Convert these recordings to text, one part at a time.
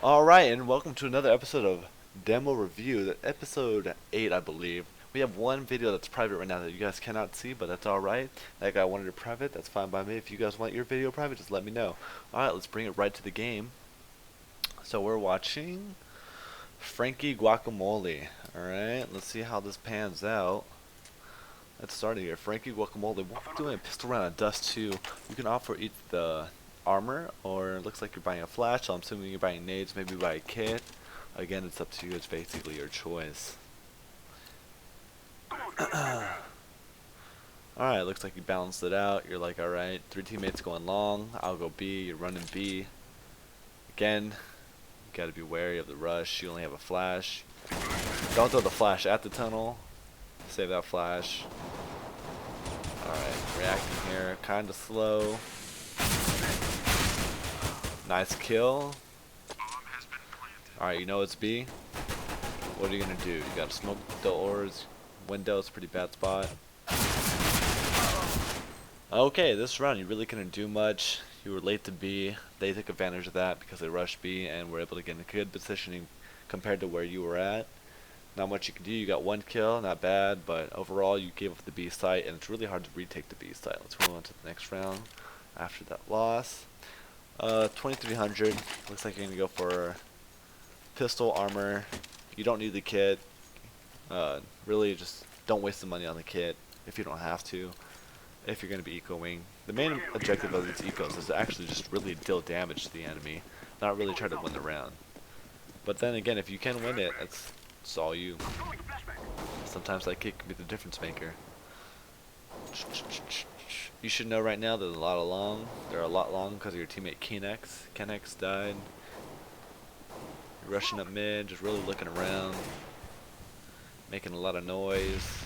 Alright, and welcome to another episode of Demo Review, episode 8, I believe. We have one video that's private right now that you guys cannot see, but that's alright. That guy wanted it private, that's fine by me. If you guys want your video private, just let me know. Alright, let's bring it right to the game. So we're watching Frankie Guacamole. Alright, let's see how this pans out. Let's start here. Frankie Guacamole. We're doing a pistol round of Dust 2. You can opt for each the armor, or it looks like you're buying a flash, so I'm assuming you're buying nades, maybe buy a kit. Again, it's up to you. It's basically your choice. Alright, looks like you balanced it out. You're like, alright, 3 teammates going long. I'll go B. You're running B. Again, you gotta be wary of the rush. You only have a flash. Don't throw the flash at the tunnel. Save that flash. Alright, reacting here. Kinda slow. Nice kill. Alright, you know it's B. What are you gonna do? You gotta smoke the doors. Windows, pretty bad spot. Okay, this round you really couldn't do much. You were late to B. They took advantage of that because they rushed B and were able to get in a good positioning compared to where you were at. Not much you can do. You got 1 kill, not bad, but overall you gave up the B site, and it's really hard to retake the B site. Let's move on to the next round after that loss. 2300. Looks like you're gonna go for pistol armor. You don't need the kit. Really, just don't waste the money on the kit if you don't have to. If you're gonna be ecoing, the main objective of these ecos is to actually just really deal damage to the enemy, not really try to win the round. But then again, if you can win it, it's all you. Sometimes that kit can be the difference maker. You should know right now there's a lot of long. They're a lot long because of your teammate Kenex. Kenex died. You're rushing up mid, just really looking around, making a lot of noise.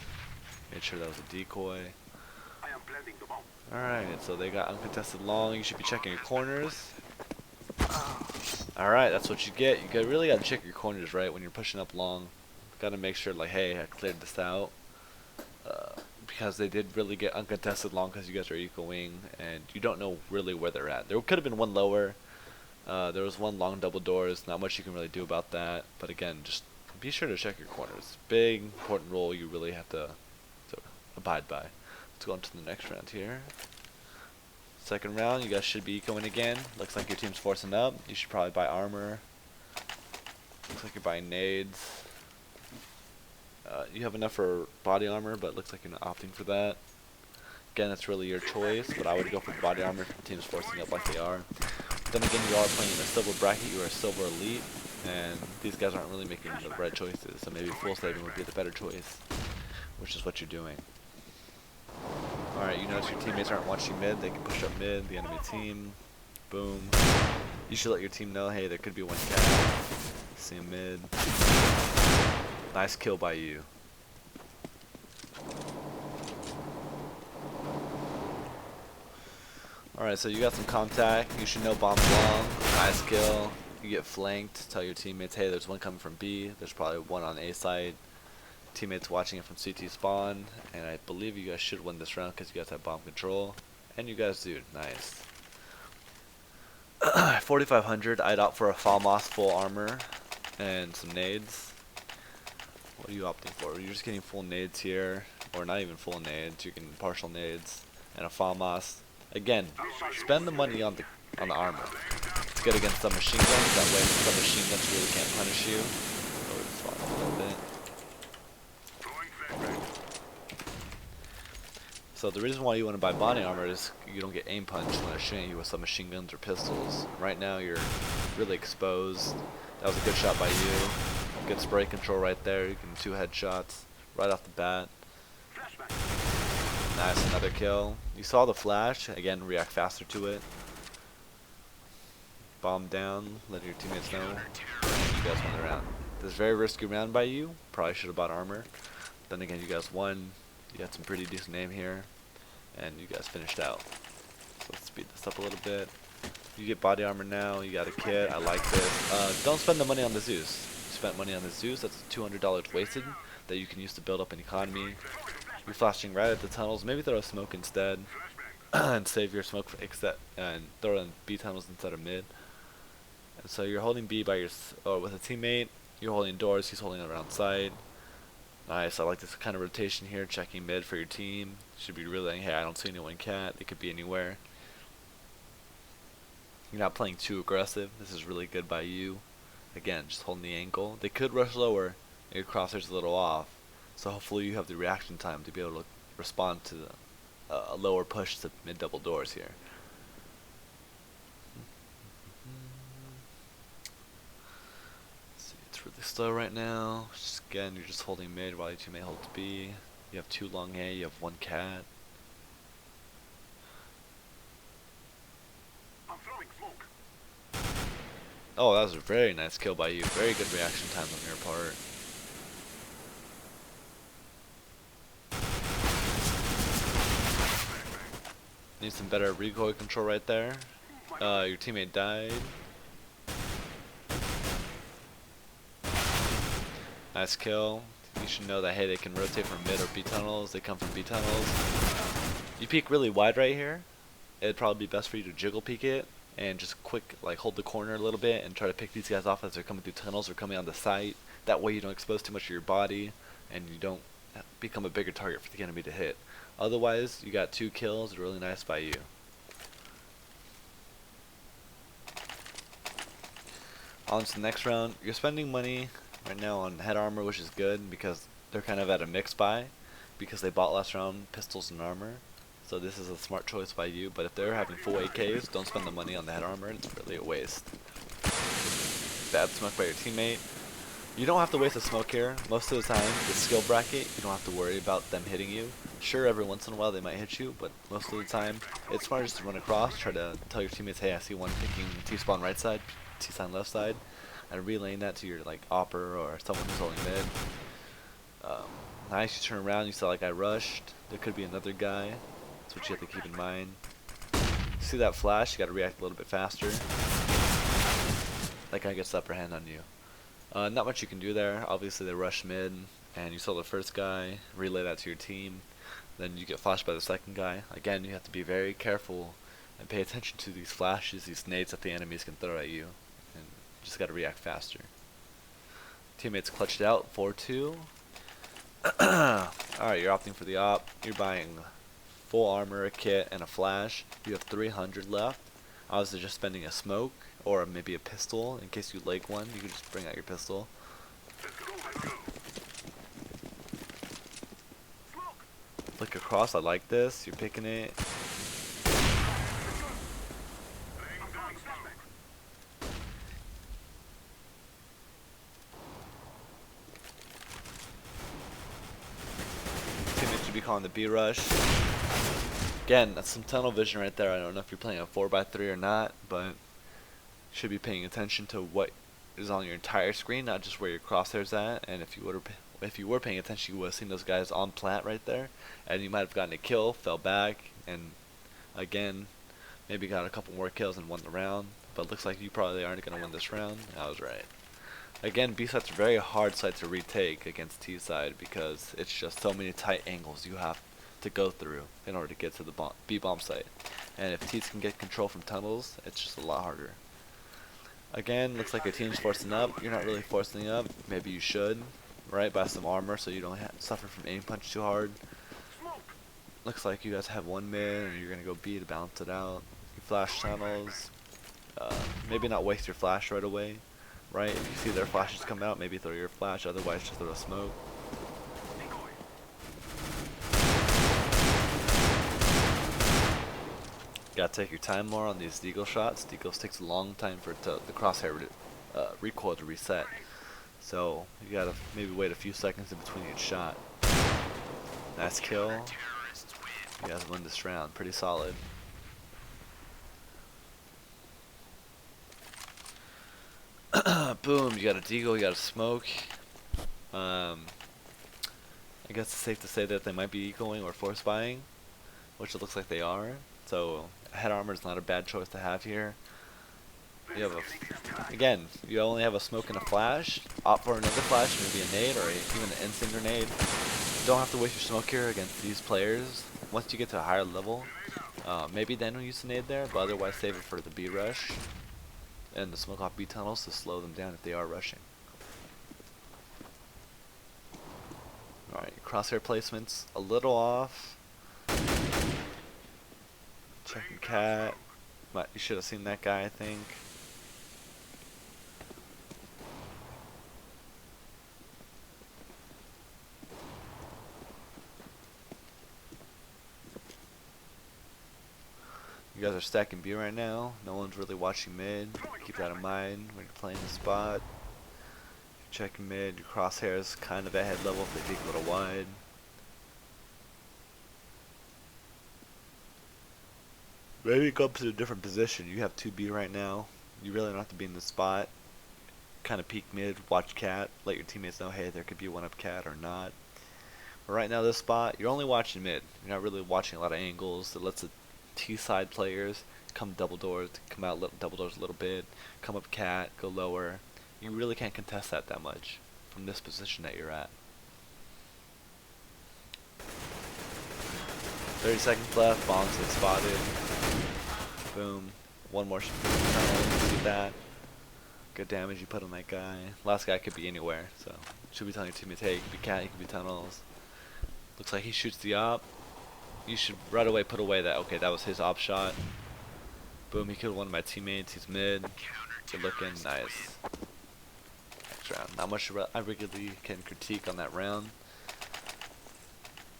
Made sure that was a decoy. Alright, so they got uncontested long. You should be checking your corners. Alright, that's what you get. You really got to check your corners right when you're pushing up long. Got to make sure, like, hey, I cleared this out. Because they did really get uncontested long because you guys are ecoing, and you don't know really where they're at. There could have been one lower. There was one long double doors. Not much you can really do about that. But again, just be sure to check your corners. Big, important rule you really have to abide by. Let's go on to the next round here. Second round, you guys should be ecoing again. Looks like your team's forcing up. You should probably buy armor. Looks like you're buying nades. You have enough for body armor, but it looks like you're not opting for that. Again, that's really your choice, but I would go for body armor if the team's forcing up like they are. Then again, you are playing in a silver bracket. You are a silver elite, and these guys aren't really making the right choices, so maybe full saving would be the better choice, which is what you're doing. Alright, you notice your teammates aren't watching mid. They can push up mid, the enemy team. Boom. You should let your team know, hey, there could be one cat. See him mid. Nice kill by you. Alright, so you got some contact. You should know bombs long. Nice kill. You get flanked. Tell your teammates, hey, there's one coming from B. There's probably one on A side. Teammates watching it from CT spawn. And I believe you guys should win this round because you guys have bomb control. And you guys do. Nice. 4500. I'd opt for a Falmos full armor and some nades. What are you opting for? You're just getting full nades here, or not even full nades. You're getting partial nades and a Falmos. Again, spend the money on the armor. It's good against some machine guns. That way, some machine guns really can't punish you. Lower the spot a little bit. So the reason why you want to buy body armor is you don't get aim punched when it's shooting you with some machine guns or pistols. Right now, you're really exposed. That was a good shot by you. Good spray control right there. You can 2 headshots right off the bat. Nice, another kill. You saw the flash. Again, react faster to it. Bomb down. Let your teammates know. You guys won the round. This is a very risky round by you. Probably should have bought armor. Then again, you guys won. You got some pretty decent aim here. And you guys finished out. So let's speed this up a little bit. You get body armor now. You got a kit. I like this. Don't spend the money on the Zeus. Spent money on the Zeus, that's $200 wasted that you can use to build up an economy. You're flashing right at the tunnels. Maybe throw a smoke instead and save your smoke for and throw in B tunnels instead of mid. And so you're holding B by or with a teammate. You're holding doors. He's holding around side. Nice. I like this kind of rotation here. Checking mid for your team. Should be realizing, hey, I don't see anyone cat. They could be anywhere. You're not playing too aggressive. This is really good by you. Again, just holding the angle. They could rush lower. And your crosshair's a little off. So hopefully you have the reaction time to be able to respond to a lower push to mid double doors here. See, it's really slow right now. Again, you're just holding mid while your teammate holds B. You have 2 long A. You have 1 cat. Oh, that was a very nice kill by you. Very good reaction time on your part. Need some better recoil control right there. Your teammate died. Nice kill. You should know that, hey, they can rotate from mid or B tunnels. They come from B tunnels. You peek really wide right here. It'd probably be best for you to jiggle peek it and just quick, like, hold the corner a little bit and try to pick these guys off as they're coming through tunnels or coming on the site. That way you don't expose too much of your body and you don't become a bigger target for the enemy to hit. Otherwise, you got 2 kills. Really nice by you. On to the next round. You're spending money right now on head armor, which is good because they're kind of at a mix buy because they bought last round pistols and armor. So this is a smart choice by you, but if they're having full AKs, don't spend the money on the head armor. It's really a waste. Bad smoke by your teammate. You don't have to waste a smoke here. Most of the time, the skill bracket, you don't have to worry about them hitting you. Sure, every once in a while they might hit you, but most of the time, it's smart just to run across, try to tell your teammates, hey, I see one picking T-spawn right side, T-sign left side, and relaying that to your, like, opper or someone who's holding mid. Nice, you turn around, you saw like I rushed. There could be another guy. That's what you have to keep in mind. See that flash, you gotta react a little bit faster. That guy gets the upper hand on you. Not much you can do there. Obviously they rush mid, and you saw the first guy, relay that to your team. Then you get flashed by the second guy. Again, you have to be very careful and pay attention to these flashes, these nades that the enemies can throw at you. And you just gotta react faster. Teammates clutched out, 4-2. Alright, you're opting for the op. You're buying full armor, a kit, and a flash. You have 300 left. Obviously just spending a smoke, or maybe a pistol, in case you leg one, you can just bring out your pistol. Flick across, I like this, you're picking it. Teammates should be calling the B rush. Again, that's some tunnel vision right there. I don't know if you're playing a 4x3 or not, but you should be paying attention to what is on your entire screen, not just where your crosshair's at. And if you were paying attention, you would have seen those guys on plant right there, and you might have gotten a kill, fell back, and again, maybe got a couple more kills and won the round. But it looks like you probably aren't going to win this round. I was right. Again, B side's a very hard side to retake against T side because it's just so many tight angles you have to go through in order to get to the B bomb site. And if T's can get control from tunnels, it's just a lot harder. Again, looks like your team's forcing up. You're not really forcing up. Maybe you should, right? Buy some armor so you don't suffer from aim punch too hard. Looks like you guys have one mid and you're gonna go B to balance it out. You flash tunnels. Maybe not waste your flash right away, right? If you see their flashes come out, maybe throw your flash. Otherwise, just throw a smoke. Gotta take your time more on these deagle shots. Deagles takes a long time for the crosshair recoil to reset. So you gotta maybe wait a few seconds in between each shot. Nice kill. You guys win this round. Pretty solid. Boom, you got a deagle, you got a smoke. I guess it's safe to say that they might be ecoing or force buying, which it looks like they are. So head armor is not a bad choice to have here. You have again, you only have a smoke and a flash. Opt for another flash, maybe a nade or even an instant grenade. You don't have to waste your smoke here against these players. Once you get to a higher level, maybe then we'll use a nade there, but otherwise save it for the B rush. and the smoke off B tunnels to slow them down if they are rushing. Alright, crosshair placements a little off. Checking cat. You should have seen that guy, I think. You guys are stacking B right now. No one's really watching mid. Keep that in mind when you're playing the spot. You're checking mid. Your crosshairs kind of at head level if they peek a little wide. Maybe go up to a different position. You have 2B right now. You really don't have to be in the spot. Kind of peek mid, watch cat, let your teammates know, hey, there could be a one-up cat or not. But right now, this spot, you're only watching mid. You're not really watching a lot of angles. That lets the T-side players come double doors, come out double doors a little bit, come up cat, go lower. You really can't contest that much from this position that you're at. 30 seconds left, bombs get spotted. Boom. One more tunnel, see that. Good damage you put on that guy. Last guy could be anywhere, so should be telling your teammates, hey, he could be cat, he could be tunnels. Looks like he shoots the op. You should right away put away that, okay, that was his op shot. Boom, he killed one of my teammates, he's mid. Good looking, nice. Next round. Not much I regularly can critique on that round.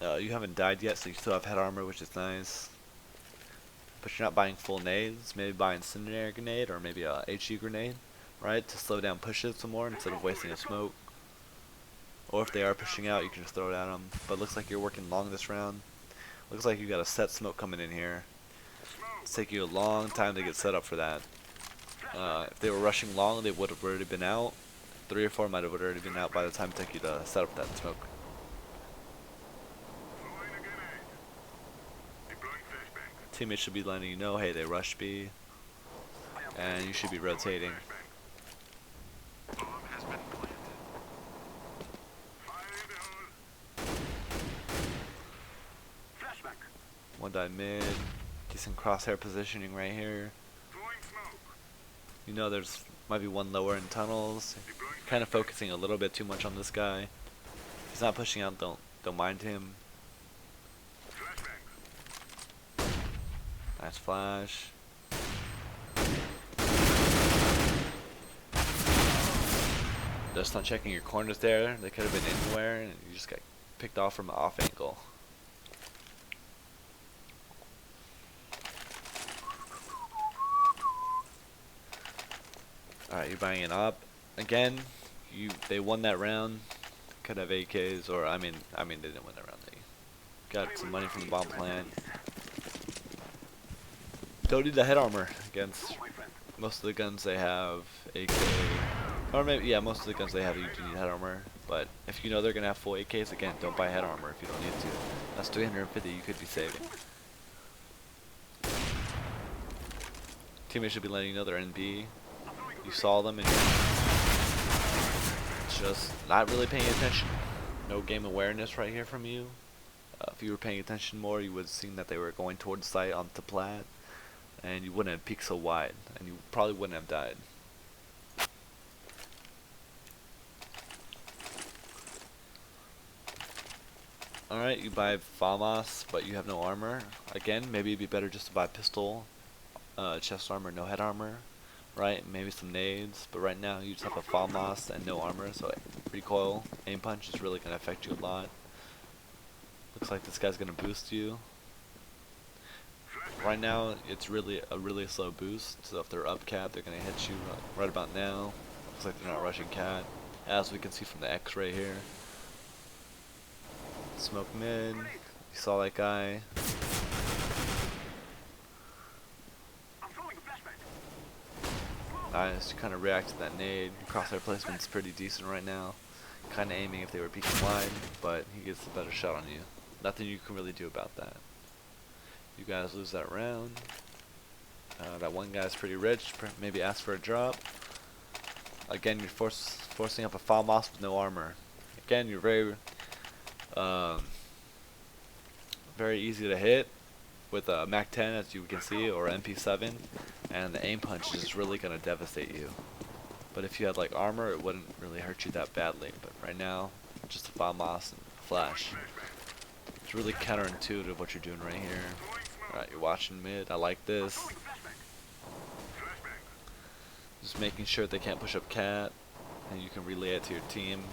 You haven't died yet, so you still have head armor, which is nice. But you're not buying full nades, maybe buy incendiary grenade or maybe a HE grenade, right? To slow down pushes some more instead of wasting a smoke. Or if they are pushing out, you can just throw it at them. But it looks like you're working long this round. Looks like you got a set smoke coming in here. It's taking you a long time to get set up for that. If they were rushing long, they would have already been out. 3 or 4 might have already been out by the time it took you to set up that smoke. Teammates should be letting you know, hey, they rushed B, and you should be rotating. One died mid, decent crosshair positioning right here. You know there's might be one lower in tunnels. You're kind of focusing a little bit too much on this guy. If he's not pushing out, don't mind him. Nice flash. Just on checking your corners there, they could have been anywhere, and you just got picked off from an off angle. Alright, you're buying it up. Again, they won that round. Could have AKs, or I mean they didn't win that round. They got some money from the bomb plant. Don't need the head armor against most of the guns they have AK, or maybe yeah, most of the guns they have you do need head armor. But if you know they're gonna have full AKs, again, don't buy head armor if you don't need to. That's 350 you could be saving. Teammates should be letting you know they're in B. You saw them and it's just not really paying attention. No game awareness right here from you. If you were paying attention more, you would have seen that they were going towards site onto plat. And you wouldn't have peeked so wide, and you probably wouldn't have died. Alright, you buy FAMAS, but you have no armor. Again, maybe it'd be better just to buy pistol, chest armor, no head armor, right? Maybe some nades, but right now you just have a FAMAS and no armor, so recoil, aim punch is really going to affect you a lot. Looks like this guy's going to boost you. Right now, it's really a really slow boost, so if they're up cat, they're going to hit you right about now. Looks like they're not rushing cat, as we can see from the X-ray here. Smoke mid, you saw that guy. Nice, you kind of react to that nade. Crosshair placement's pretty decent right now. Kind of aiming if they were peeking wide, but he gets the better shot on you. Nothing you can really do about that. You guys lose that round. That one guy's pretty rich. Maybe ask for a drop. Again, you're forcing up a FAMAS with no armor. Again, you're very easy to hit. with a Mac 10, as you can see, or MP7, and the aim punch is just really gonna devastate you. But if you had like armor, it wouldn't really hurt you that badly. But right now, just a FAMAS and a flash. It's really counterintuitive what you're doing right here. Alright, you're watching mid. I like this. Just making sure they can't push up cat, and you can relay it to your team.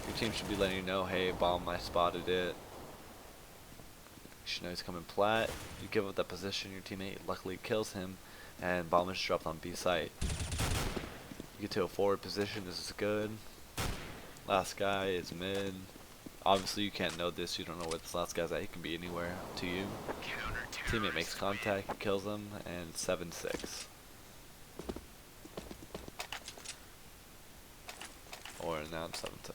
Your team should be letting you know, hey, bomb, I spotted it. You should know he's coming plat. You give up that position, your teammate luckily kills him, and bomb is dropped on B site. You get to a forward position, this is good. Last guy is mid. Obviously you can't know this, you don't know where this last guy's at, he can be anywhere to you. Teammate makes contact, kills him, and 7-6. Or now I'm 7-7.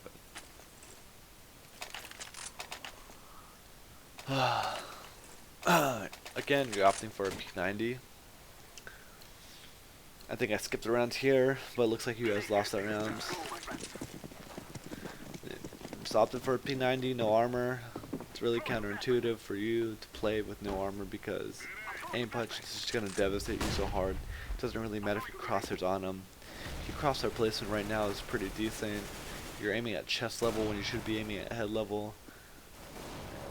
Again, you're opting for a P90. I think I skipped around here, but it looks like you guys lost that round. Just opting for a P90, no armor. It's really counterintuitive for you to play with no armor because aim punch is just going to devastate you so hard. It doesn't really matter if your crosshairs on them. Your crosshair placement right now is pretty decent. You're aiming at chest level when you should be aiming at head level.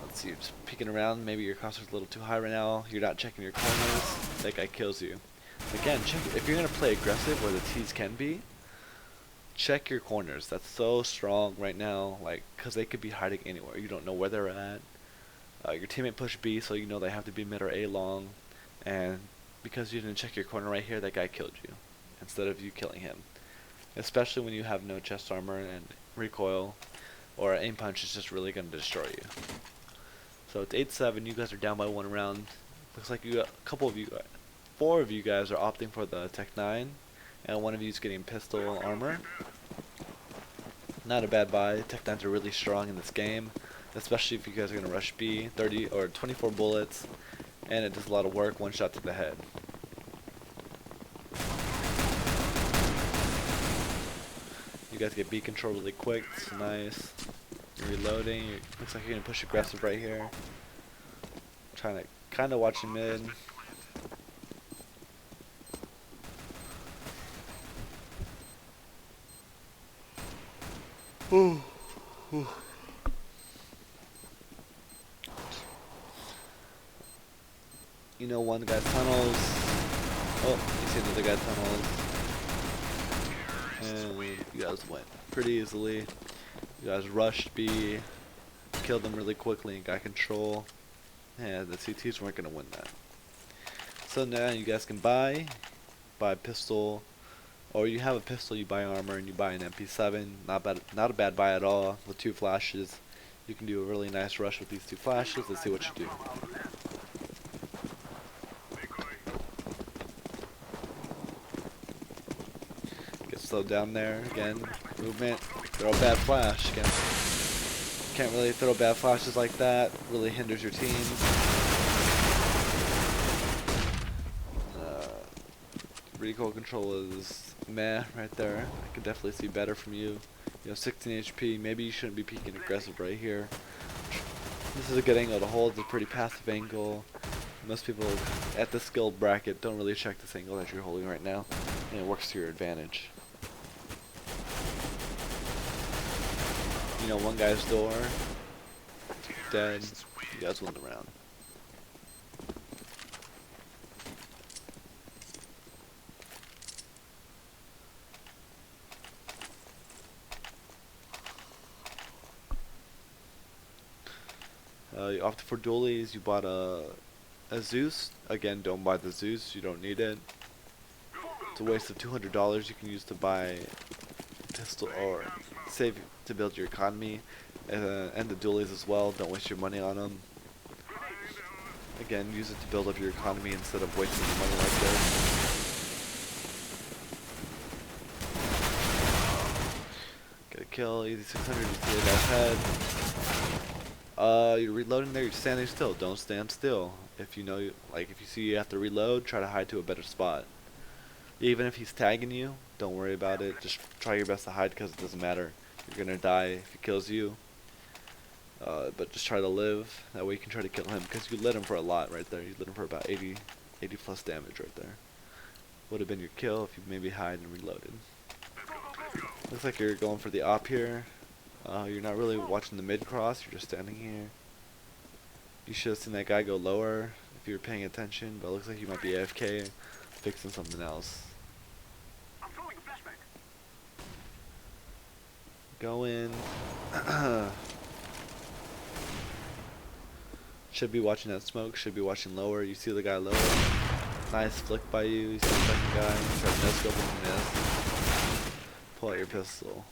Let's see, you're just peeking around. Maybe your crosshair's a little too high right now. You're not checking your corners. That guy kills you. Again, check if you're going to play aggressive where the T's can be. Check your corners. That's so strong right now, like, because they could be hiding anywhere. You don't know where they're at. Your teammate pushed B, so you know they have to be mid or A long. And because you didn't check your corner right here, that guy killed you instead of you killing him. Especially when you have no chest armor and recoil, or aim punch is just really going to destroy you. So it's 8-7. You guys are down by 1 round. Looks like you got a couple of you, 4 of you guys are opting for the Tech 9, and 1 of you is getting pistol armor. Not a bad buy. Tech 9s are really strong in this game, especially if you guys are going to rush B. 30 or 24 bullets, and it does a lot of work. 1 shot to the head. You guys get B control really quick. It's nice. You're reloading. Looks like you're gonna push aggressive right here. Trying to kind of watch him mid. Ooh. Ooh. You know, one guy's tunnels. Oh, you see another guy tunnels. And you guys went pretty easily. You guys rushed B, killed them really quickly and got control. And the CTs weren't going to win that. So now you guys can buy pistol, or you have a pistol, you buy armor, and you buy an MP7. Not a bad buy at all. With 2 flashes, you can do a really nice rush with these 2 flashes. Let's see what you do. Slow down there again. Movement. Throw a bad flash again. Can't really throw bad flashes like that. Really hinders your team. Recoil control is meh right there. I could definitely see better from you. You know, 16 HP. Maybe you shouldn't be peeking aggressive right here. This is a good angle to hold. It's a pretty passive angle. Most people at the skill bracket don't really check this angle that you're holding right now, and it works to your advantage. You know, one guy's door, dead, you guys win the round. You opted for dualies, you bought a Zeus. Again, don't buy the Zeus, you don't need it. It's a waste of $200 you can use to buy pistol or save to build your economy, and the dualies as well. Don't waste your money on them. Again, use it to build up your economy instead of wasting your money like this. Get a kill, easy 600, you see that head. You're reloading there, you're standing still. Don't stand still. If you know, if you see you have to reload, try to hide to a better spot. Even if he's tagging you, don't worry about it. Just try your best to hide because it doesn't matter. You're gonna die if he kills you. But just try to live. That way you can try to kill him, because you lit him for a lot right there. You lit him for about 80 plus damage right there. Would have been your kill if you maybe hide and reloaded. Looks like you're going for the op here. You're not really watching the mid cross, you're just standing here. You should have seen that guy go lower if you were paying attention, but it looks like you might be AFK fixing something else. Go in. Should be watching that smoke, should be watching lower. You see the guy lower. Nice flick by you. You see the second guy. You try to no scope and miss. Pull out your pistol.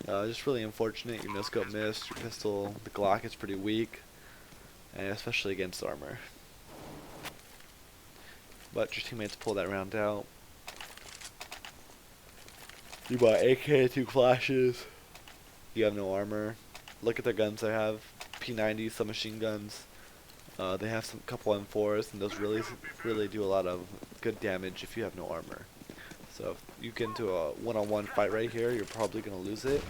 Just really unfortunate. Your no scope missed. Your pistol, the Glock is pretty weak, and especially against armor. But your teammates pull that round out. You bought AK, 2 flashes. You have no armor. Look at the guns they have. P90, submachine guns. They have some couple M4s, and those really do a lot of good damage if you have no armor. So if you get into a one-on-one fight right here, you're probably gonna lose it,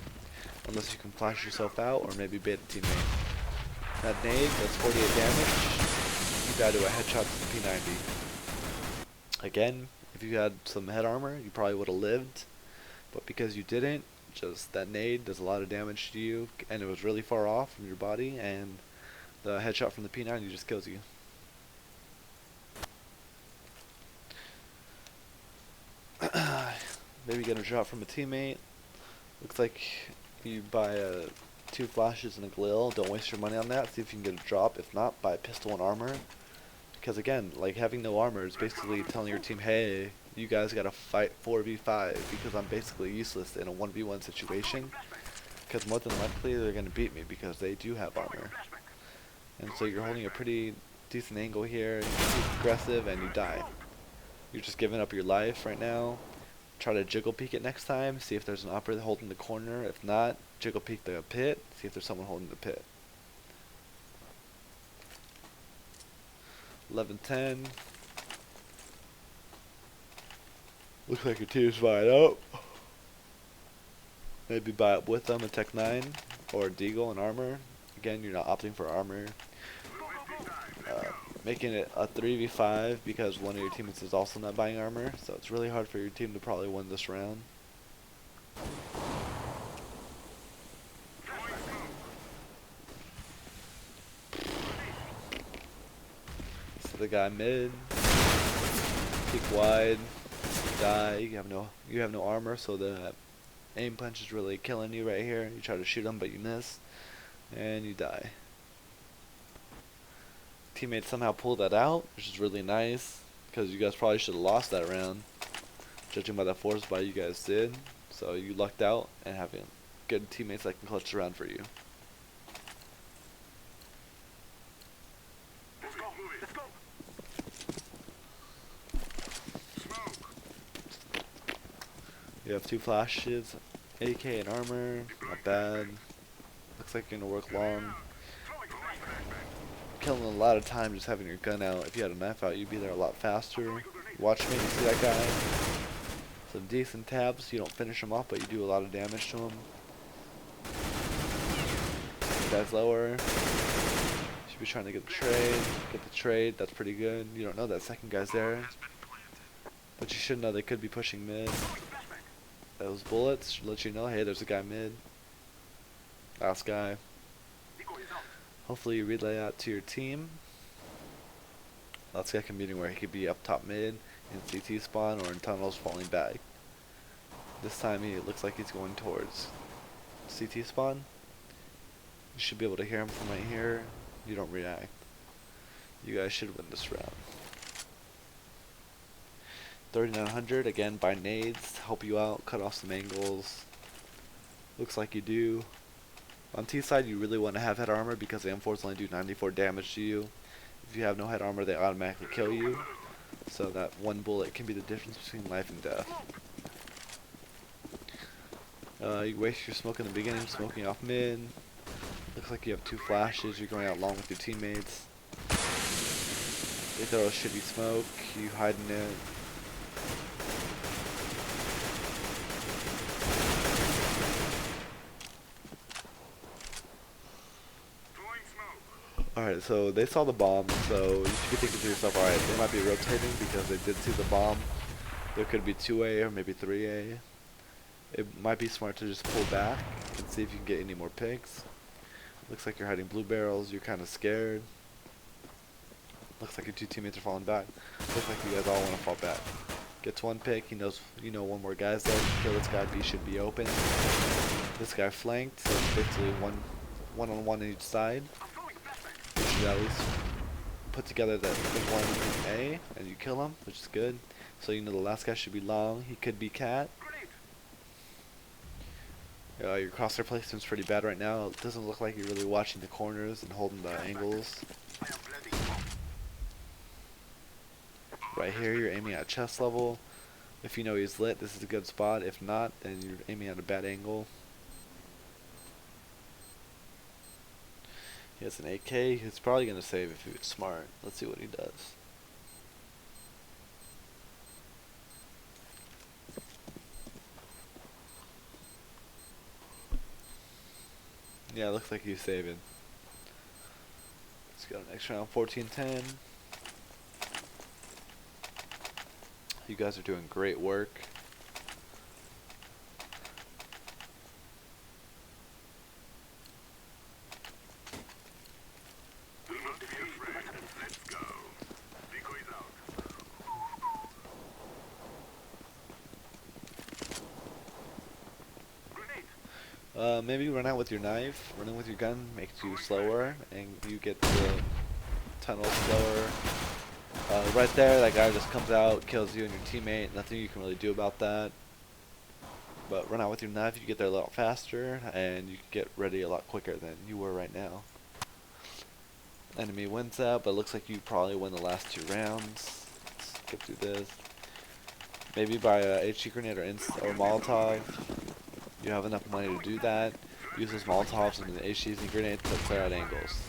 unless you can flash yourself out or maybe bait a teammate. That nade does 48 damage. You die to a headshot to the P90. Again, if you had some head armor, you probably would have lived, but because you didn't, just that nade does a lot of damage to you, and it was really far off from your body, and the headshot from the P90 just kills you. Maybe get a shot from a teammate. Looks like you buy 2 flashes and a glil. Don't waste your money on that. See if you can get a drop. If not, buy a pistol and armor. Because again, like, having no armor is basically telling your team, hey, you guys gotta fight 4v5 because I'm basically useless in a 1v1 situation. Because more than likely they're gonna beat me because they do have armor. And so you're holding a pretty decent angle here. You're aggressive and you die. You're just giving up your life right now. Try to jiggle peek it next time. See if there's an operator holding the corner. If not, jiggle peek the pit. See if there's someone holding the pit. 11-10. Looks like your team's buying up. Maybe buy up with them a Tech 9 or a Deagle and armor. Again, you're not opting for armor. Making it a 3v5 because one of your teammates is also not buying armor, so it's really hard for your team to probably win this round. So the guy mid, peek wide, die. You have no armor, so the aim punch is really killing you right here. You try to shoot him, but you miss, and you die. Teammates somehow pulled that out, which is really nice, because you guys probably should have lost that round, judging by the force buy you guys did. So you lucked out and having good teammates that can clutch the round for you. Let's go. You have 2 flashes, AK and armor, not bad. Looks like you're gonna work long. Killing a lot of time just having your gun out. If you had a knife out, you'd be there a lot faster. Watch me, you see that guy? Some decent tabs. You don't finish him off, but you do a lot of damage to him. The guy's lower. Should be trying to get the trade. Get the trade. That's pretty good. You don't know that second guy's there, but you should know they could be pushing mid. Those bullets should let you know, hey, there's a guy mid. Last guy. Hopefully you relay out to your team. Last guy commuting where he could be up top mid, in CT spawn, or in tunnels falling back. This time he looks like he's going towards CT spawn. You should be able to hear him from right here. You don't react. You guys should win this round. 3900, again, buy nades, help you out, cut off some angles. Looks like you do. On T side, you really want to have head armor because the M4s only do 94 damage to you. If you have no head armor, they automatically kill you. So that one bullet can be the difference between life and death. You waste your smoke in the beginning, smoking off mid. Looks like you have 2 flashes, you're going out long with your teammates. They throw a shitty smoke, you hide in it. Alright, so they saw the bomb, so you should be thinking to yourself, alright, they might be rotating because they did see the bomb. There could be 2A or maybe 3A. It might be smart to just pull back and see if you can get any more picks. Looks like you're hiding blue barrels, you're kind of scared. Looks like your two teammates are falling back. Looks like you guys all want to fall back. Gets one pick, he knows, you know, one more guy's there. Kill this guy, B should be open. This guy flanked, so it's basically one on one on each side. You should at least put together that one A, and you kill him, which is good. So you know the last guy should be long, he could be cat. Your crosshair placement's pretty bad right now. It doesn't look like you're really watching the corners and holding the angles. Right here, you're aiming at chest level. If you know he's lit, this is a good spot. If not, then you're aiming at a bad angle. He has an AK. He's probably going to save if he's smart. Let's see what he does. Yeah, looks like he's saving. Let's go next round, 14-10. You guys are doing great work. Maybe run out with your knife. Running with your gun makes you slower, and you get the tunnel slower. Right there, that guy just comes out, kills you and your teammate. Nothing you can really do about that. But run out with your knife, you get there a lot faster, and you can get ready a lot quicker than you were right now. Enemy wins that, but it looks like you probably win the last 2 rounds. Let's skip through this. Maybe buy a HE grenade or Molotov. You have enough money to do that. Use those Molotovs and the HEs and grenades to clear out angles.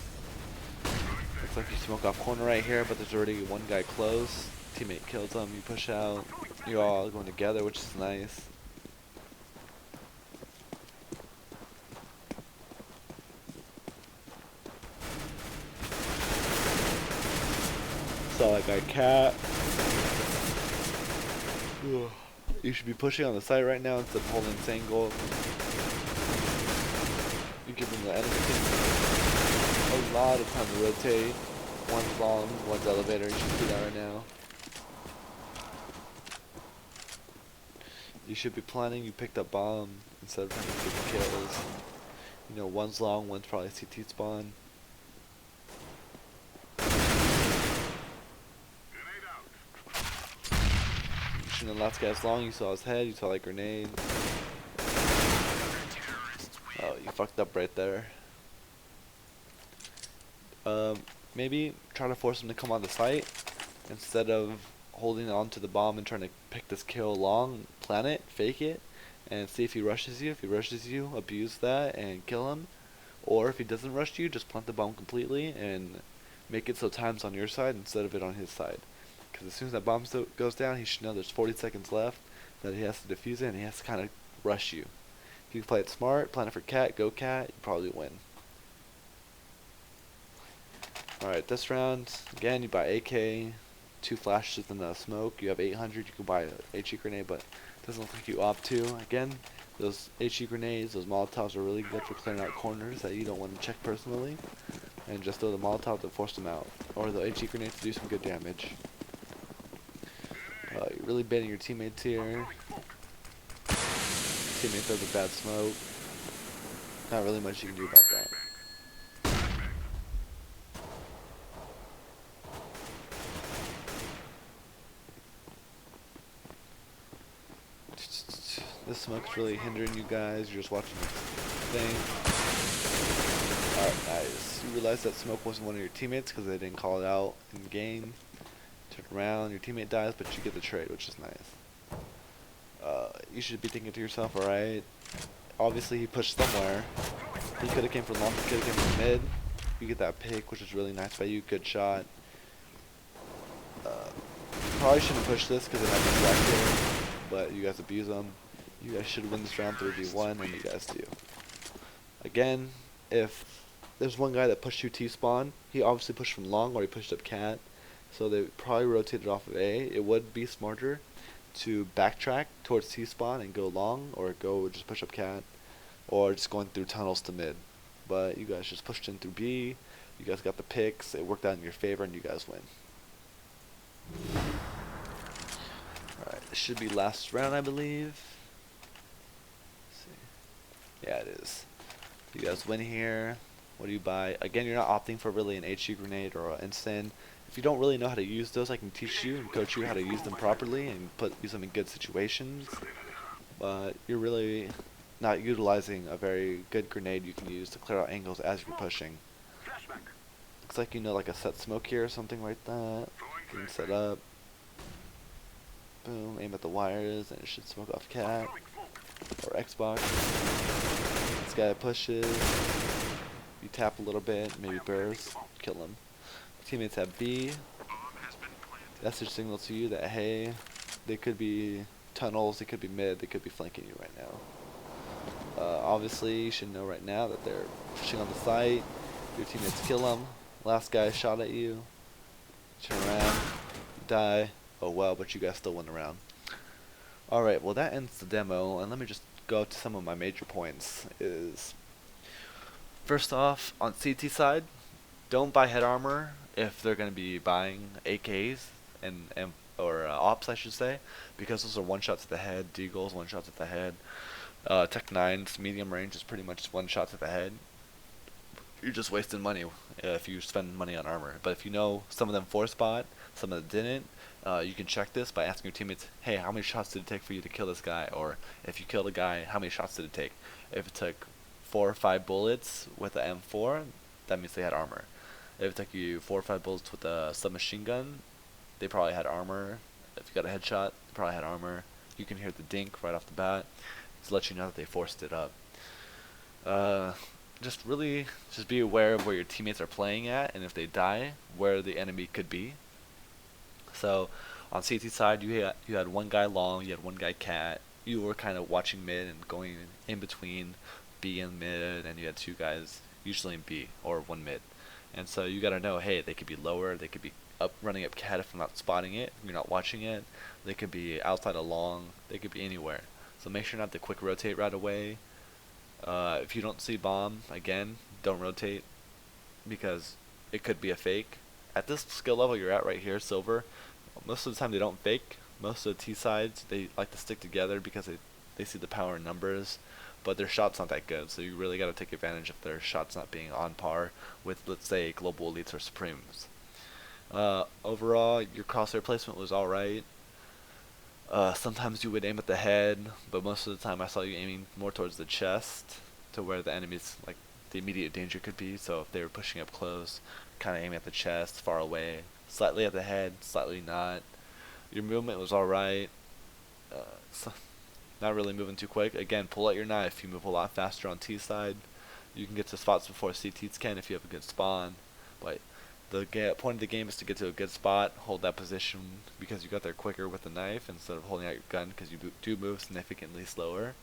Looks like you smoke off corner right here, but there's already one guy close. Teammate kills him, you push out. You're all going together, which is nice. Saw that guy cat. Ugh. You should be pushing on the site right now instead of holding this angle. You give them the enemy team a lot of time to rotate. One's long, one's elevator. You should see that right now. You should be planning. You picked up bomb instead of trying to get kills. You know, one's long, one's probably CT spawn. You know, the last guy's long. You saw his head. You saw that grenade. Oh, you fucked up right there. Maybe try to force him to come on the site instead of holding on to the bomb and trying to pick this kill long. Plan it, fake it, and see if he rushes you. If he rushes you, abuse that and kill him. Or if he doesn't rush you, just plant the bomb completely and make it so time's on your side instead of it on his side. Because as soon as that bomb goes down, he should know there's 40 seconds left, that he has to defuse it, and he has to kind of rush you. If you play it smart, plan it for cat, go cat, you probably win. Alright, this round, again, you buy AK, 2 flashes and a smoke. You have 800, you can buy a HE grenade, but it doesn't look like you opt to. Again, those HE grenades, those Molotovs are really good for clearing out corners that you don't want to check personally. And just throw the Molotov to force them out. Or the HE grenades to do some good damage. You're really baiting your teammates here. Teammate throws a bad smoke. Not really much you can do about that. This smoke's really hindering you guys. You're just watching the thing. Alright, nice. You realize that smoke wasn't one of your teammates because they didn't call it out in the game. Turn around, your teammate dies, but you get the trade, which is nice. You should be thinking to yourself, alright, obviously he pushed somewhere. He could have came from long, he could have came from mid. You get that pick, which is really nice by you, good shot. Probably shouldn't push this because it might be back here, but you guys abuse them. You guys should win this round 3v1, and you guys do. Again, if there's one guy that pushed you T-spawn. He obviously pushed from long or he pushed up cat. So they probably rotated off of A. It would be smarter to backtrack towards T-spawn and go long, or go just push up cat, or just going through tunnels to mid. But you guys just pushed in through B. You guys got the picks. It worked out in your favor, and you guys win. Alright, this should be last round, I believe. Let's see. Yeah, it is. You guys win here. What do you buy? Again, you're not opting for really an HE grenade or an instant. If you don't really know how to use those, I can teach you and coach you how to use them properly and use them in good situations. But you're really not utilizing a very good grenade you can use to clear out angles as you're pushing. Looks like you know, like a set smoke here or something like that. Getting set up. Boom, aim at the wires and it should smoke off cat or Xbox. This guy pushes. You tap a little bit, maybe burst, kill him. Teammates have B. That's their signal to you that, hey, they could be tunnels, they could be mid, they could be flanking you right now. Obviously, you should know right now that they're pushing on the site. Your teammates kill them. Last guy shot at you. Turn around, you die. Oh well, but you guys still win the round. Alright, well that ends the demo, and let me just go to some of my major points. First off, on CT side, don't buy head armor if they're going to be buying AKs or ops, I should say, because those are one shots at the head. Deagles, one shots at the head. Tech 9's medium range is pretty much one shots at the head. You're just wasting money if you spend money on armor. But if you know some of them force bot, some of them didn't, you can check this by asking your teammates, hey, how many shots did it take for you to kill this guy? Or if you killed a guy, how many shots did it take? If it took 4 or 5 bullets with an M4, that means they had armor. If it took you 4 or 5 bullets with a submachine gun, they probably had armor. If you got a headshot, they probably had armor. You can hear the dink right off the bat to let you know that they forced it up. Just be aware of where your teammates are playing at, and if they die, where the enemy could be. So on CT side, you had one guy long, you had one guy cat. You were kind of watching mid and going in between B and mid, and you had 2 guys usually in B or 1 mid. And so you gotta know, hey, they could be lower, they could be up running up cat if I'm not spotting it, if you're not watching it. They could be outside of long, they could be anywhere. So make sure not to quick rotate right away. If you don't see bomb, again, don't rotate, because it could be a fake. At this skill level you're at right here, silver, most of the time they don't fake. Most of the T sides, they like to stick together because they see the power in numbers, but their shot's not that good, so you really got to take advantage of their shots not being on par with, let's say, global elites or supremes. Overall, your crosshair placement was alright. Sometimes you would aim at the head, but most of the time I saw you aiming more towards the chest, to where the enemy's, like, the immediate danger could be. So if they were pushing up close, kind of aiming at the chest, far away, slightly at the head, slightly not. Your movement was alright. So not really moving too quick. Again, pull out your knife. You move a lot faster on T side. You can get to spots before CTs can if you have a good spawn. But the point of the game is to get to a good spot, hold that position, because you got there quicker with the knife instead of holding out your gun, because you do move significantly slower.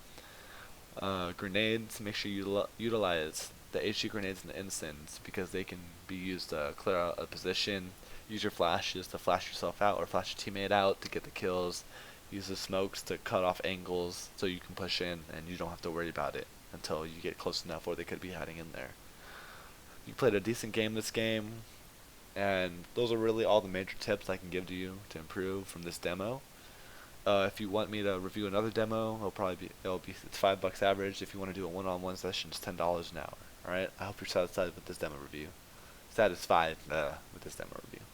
Grenades, make sure you utilize the HG grenades and the instants, because they can be used to clear out a position. Use your flashes to flash yourself out or flash your teammate out to get the kills. Use the smokes to cut off angles so you can push in and you don't have to worry about it until you get close enough where they could be hiding in there. You played a decent game this game, and those are really all the major tips I can give to you to improve from this demo. If you want me to review another demo, it's $5 average. If you want to do a one-on-one session, it's $10 an hour. Alright, I hope you're satisfied with this demo review. Satisfied with this demo review.